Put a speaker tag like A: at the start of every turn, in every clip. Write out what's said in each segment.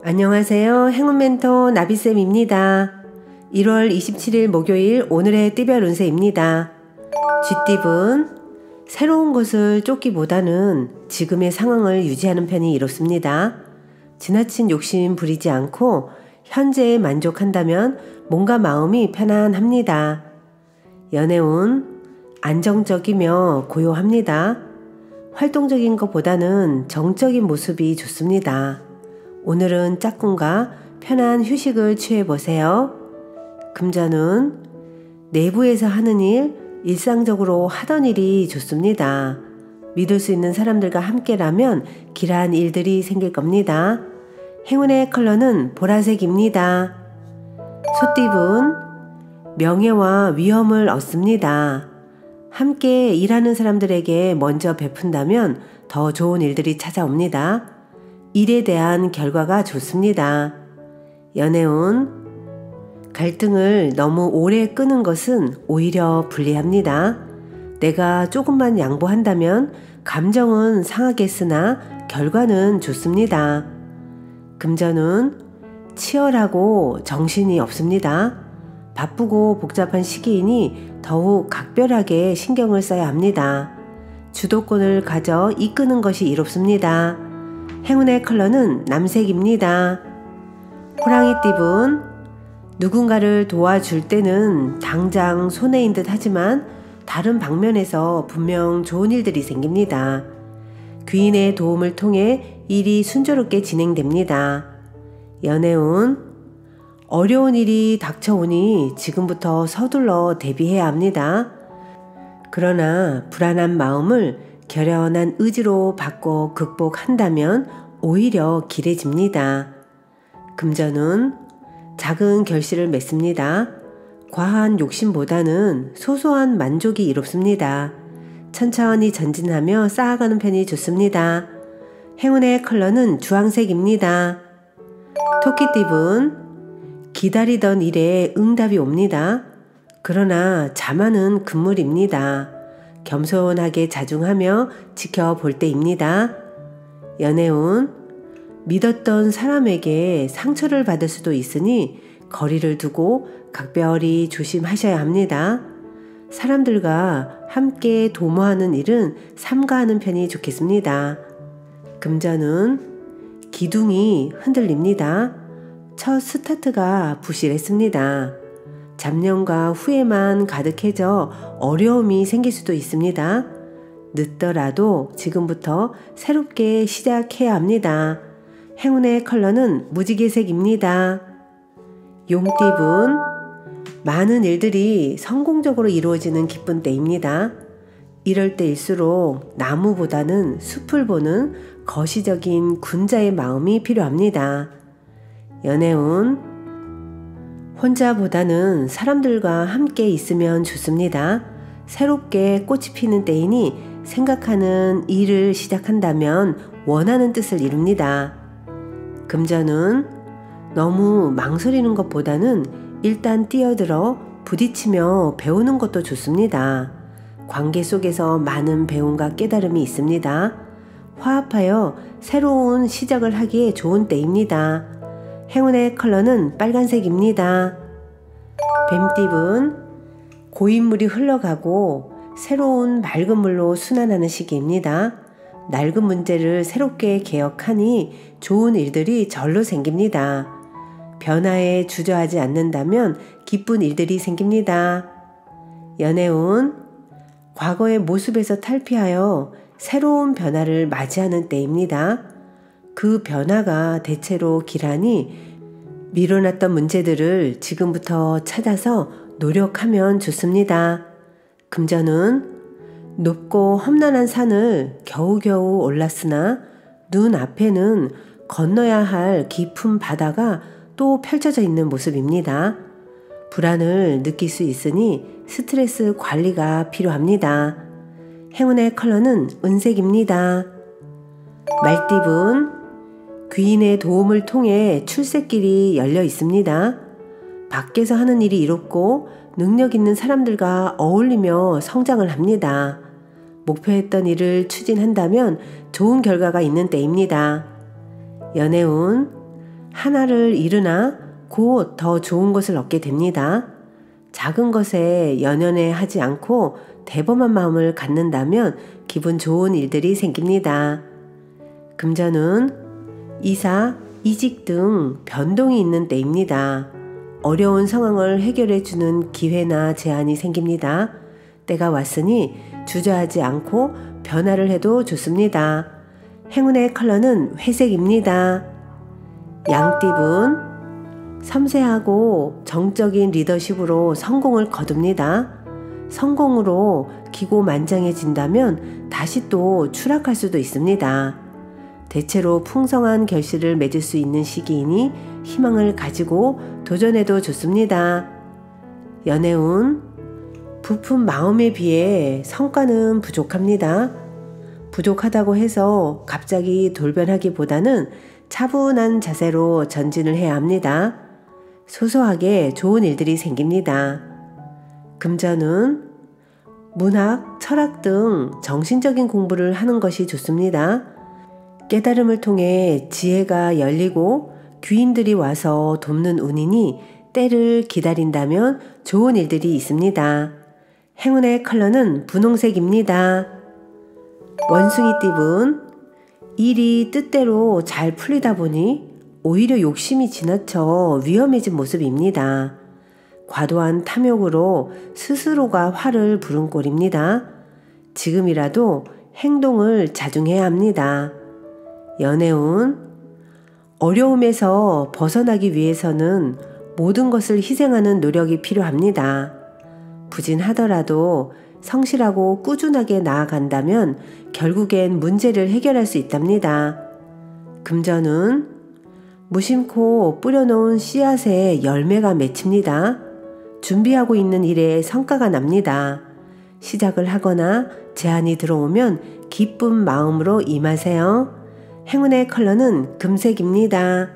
A: 안녕하세요. 행운 멘토 나비쌤입니다. 1월 27일 목요일 오늘의 띠별 운세입니다. 쥐띠분, 새로운 것을 쫓기보다는 지금의 상황을 유지하는 편이 이롭습니다. 지나친 욕심 부리지 않고 현재에 만족한다면 몸과 마음이 편안합니다. 연애운, 안정적이며 고요합니다. 활동적인 것보다는 정적인 모습이 좋습니다. 오늘은 짝꿍과 편한 휴식을 취해보세요. 금전운, 내부에서 하는 일, 일상적으로 하던 일이 좋습니다. 믿을 수 있는 사람들과 함께라면 길한 일들이 생길 겁니다. 행운의 컬러는 보라색입니다. 소띠분, 명예와 위엄을 얻습니다. 함께 일하는 사람들에게 먼저 베푼다면 더 좋은 일들이 찾아옵니다. 일에 대한 결과가 좋습니다. 연애운, 갈등을 너무 오래 끄는 것은 오히려 불리합니다. 내가 조금만 양보한다면 감정은 상하겠으나 결과는 좋습니다. 금전운, 치열하고 정신이 없습니다. 바쁘고 복잡한 시기이니 더욱 각별하게 신경을 써야 합니다. 주도권을 가져 이끄는 것이 이롭습니다. 행운의 컬러는 남색입니다. 호랑이띠분, 누군가를 도와줄 때는 당장 손해인 듯 하지만 다른 방면에서 분명 좋은 일들이 생깁니다. 귀인의 도움을 통해 일이 순조롭게 진행됩니다. 연애운, 어려운 일이 닥쳐오니 지금부터 서둘러 대비해야 합니다. 그러나 불안한 마음을 결연한 의지로 바꿔 극복한다면 오히려 길해집니다. 금전운, 작은 결실을 맺습니다. 과한 욕심보다는 소소한 만족이 이롭습니다. 천천히 전진하며 쌓아가는 편이 좋습니다. 행운의 컬러는 주황색입니다. 토끼띠분, 기다리던 일에 응답이 옵니다. 그러나 자만은 금물입니다. 겸손하게 자중하며 지켜볼 때입니다. 연애운, 믿었던 사람에게 상처를 받을 수도 있으니 거리를 두고 각별히 조심하셔야 합니다. 사람들과 함께 도모하는 일은 삼가하는 편이 좋겠습니다. 금전운, 기둥이 흔들립니다. 첫 스타트가 부실했습니다. 잡념과 후회만 가득해져 어려움이 생길 수도 있습니다. 늦더라도 지금부터 새롭게 시작해야 합니다. 행운의 컬러는 무지개색입니다. 용띠분, 많은 일들이 성공적으로 이루어지는 기쁜 때입니다. 이럴 때일수록 나무보다는 숲을 보는 거시적인 군자의 마음이 필요합니다. 연애운, 혼자보다는 사람들과 함께 있으면 좋습니다. 새롭게 꽃이 피는 때이니 생각하는 일을 시작한다면 원하는 뜻을 이룹니다. 금전운, 너무 망설이는 것보다는 일단 뛰어들어 부딪히며 배우는 것도 좋습니다. 관계 속에서 많은 배움과 깨달음이 있습니다. 화합하여 새로운 시작을 하기에 좋은 때입니다. 행운의 컬러는 빨간색입니다. 뱀띠분, 고인물이 흘러가고 새로운 맑은 물로 순환하는 시기입니다. 낡은 문제를 새롭게 개혁하니 좋은 일들이 절로 생깁니다. 변화에 주저하지 않는다면 기쁜 일들이 생깁니다. 연애운, 과거의 모습에서 탈피하여 새로운 변화를 맞이하는 때입니다. 그 변화가 대체로 길하니 미뤄놨던 문제들을 지금부터 찾아서 노력하면 좋습니다. 금전운, 높고 험난한 산을 겨우겨우 올랐으나 눈앞에는 건너야 할 깊은 바다가 또 펼쳐져 있는 모습입니다. 불안을 느낄 수 있으니 스트레스 관리가 필요합니다. 행운의 컬러는 은색입니다. 말띠분, 귀인의 도움을 통해 출세길이 열려 있습니다. 밖에서 하는 일이 이롭고 능력 있는 사람들과 어울리며 성장을 합니다. 목표했던 일을 추진한다면 좋은 결과가 있는 때입니다. 연애운, 하나를 잃으나 곧 더 좋은 것을 얻게 됩니다. 작은 것에 연연해 하지 않고 대범한 마음을 갖는다면 기분 좋은 일들이 생깁니다. 금전은 이사, 이직 등 변동이 있는 때입니다. 어려운 상황을 해결해주는 기회나 제안이 생깁니다. 때가 왔으니 주저하지 않고 변화를 해도 좋습니다. 행운의 컬러는 회색입니다. 양띠분 섬세하고 정적인 리더십으로 성공을 거둡니다. 성공으로 기고만장해진다면 다시 또 추락할 수도 있습니다. 대체로 풍성한 결실을 맺을 수 있는 시기이니 희망을 가지고 도전해도 좋습니다. 연애운 부푼 마음에 비해 성과는 부족합니다. 부족하다고 해서 갑자기 돌변하기보다는 차분한 자세로 전진을 해야 합니다. 소소하게 좋은 일들이 생깁니다. 금전은 문학, 철학 등 정신적인 공부를 하는 것이 좋습니다. 깨달음을 통해 지혜가 열리고 귀인들이 와서 돕는 운이니 때를 기다린다면 좋은 일들이 있습니다. 행운의 컬러는 분홍색입니다. 원숭이띠분 일이 뜻대로 잘 풀리다 보니 오히려 욕심이 지나쳐 위험해진 모습입니다. 과도한 탐욕으로 스스로가 화를 부른 꼴입니다. 지금이라도 행동을 자중해야 합니다. 연애운 어려움에서 벗어나기 위해서는 모든 것을 희생하는 노력이 필요합니다. 부진하더라도 성실하고 꾸준하게 나아간다면 결국엔 문제를 해결할 수 있답니다. 금전은 무심코 뿌려놓은 씨앗에 열매가 맺힙니다. 준비하고 있는 일에 성과가 납니다. 시작을 하거나 제안이 들어오면 기쁜 마음으로 임하세요. 행운의 컬러는 금색입니다.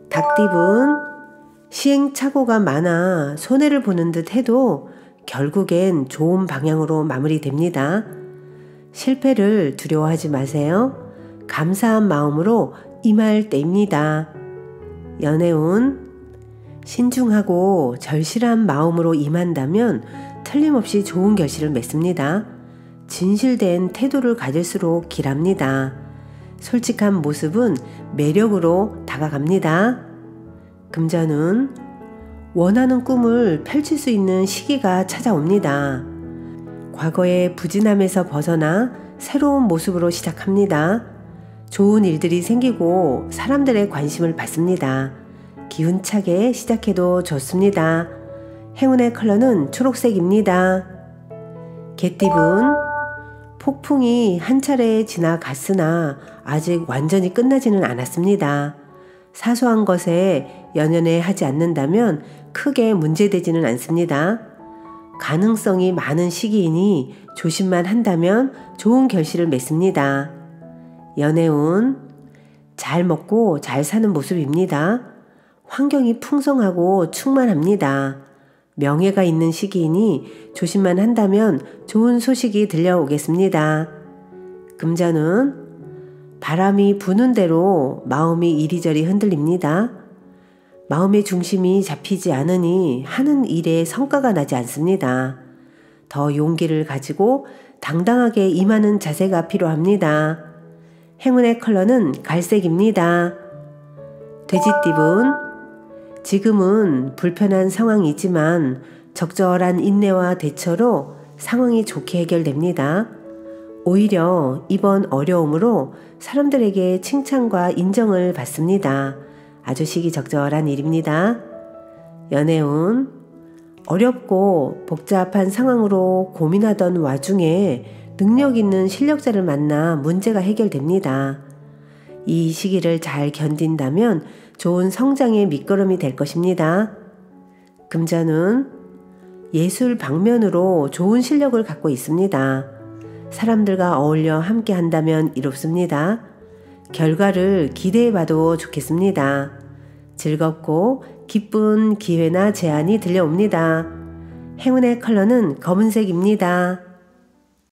A: 닭띠분 시행착오가 많아 손해를 보는 듯 해도 결국엔 좋은 방향으로 마무리됩니다. 실패를 두려워하지 마세요. 감사한 마음으로 임할 때입니다. 연애운 신중하고 절실한 마음으로 임한다면 틀림없이 좋은 결실을 맺습니다. 진실된 태도를 가질수록 길합니다. 솔직한 모습은 매력으로 다가갑니다. 금전은 원하는 꿈을 펼칠 수 있는 시기가 찾아옵니다. 과거의 부진함에서 벗어나 새로운 모습으로 시작합니다. 좋은 일들이 생기고 사람들의 관심을 받습니다. 기운차게 시작해도 좋습니다. 행운의 컬러는 초록색입니다. 개띠분 폭풍이 한 차례 지나갔으나 아직 완전히 끝나지는 않았습니다. 사소한 것에 연연해 하지 않는다면 크게 문제되지는 않습니다. 가능성이 많은 시기이니 조심만 한다면 좋은 결실을 맺습니다. 연애운 잘 먹고 잘 사는 모습입니다. 환경이 풍성하고 충만합니다. 명예가 있는 시기이니 조심만 한다면 좋은 소식이 들려오겠습니다. 금전은 바람이 부는 대로 마음이 이리저리 흔들립니다. 마음의 중심이 잡히지 않으니 하는 일에 성과가 나지 않습니다. 더 용기를 가지고 당당하게 임하는 자세가 필요합니다. 행운의 컬러는 갈색입니다. 돼지띠분 지금은 불편한 상황이지만 적절한 인내와 대처로 상황이 좋게 해결됩니다. 오히려 이번 어려움으로 사람들에게 칭찬과 인정을 받습니다. 아주 시기적절한 일입니다. 연애운 어렵고 복잡한 상황으로 고민하던 와중에 능력 있는 실력자를 만나 문제가 해결됩니다. 이 시기를 잘 견딘다면 좋은 성장의 밑거름이 될 것입니다. 금전은 예술 방면으로 좋은 실력을 갖고 있습니다. 사람들과 어울려 함께 한다면 이롭습니다. 결과를 기대해봐도 좋겠습니다. 즐겁고 기쁜 기회나 제안이 들려옵니다. 행운의 컬러는 검은색입니다.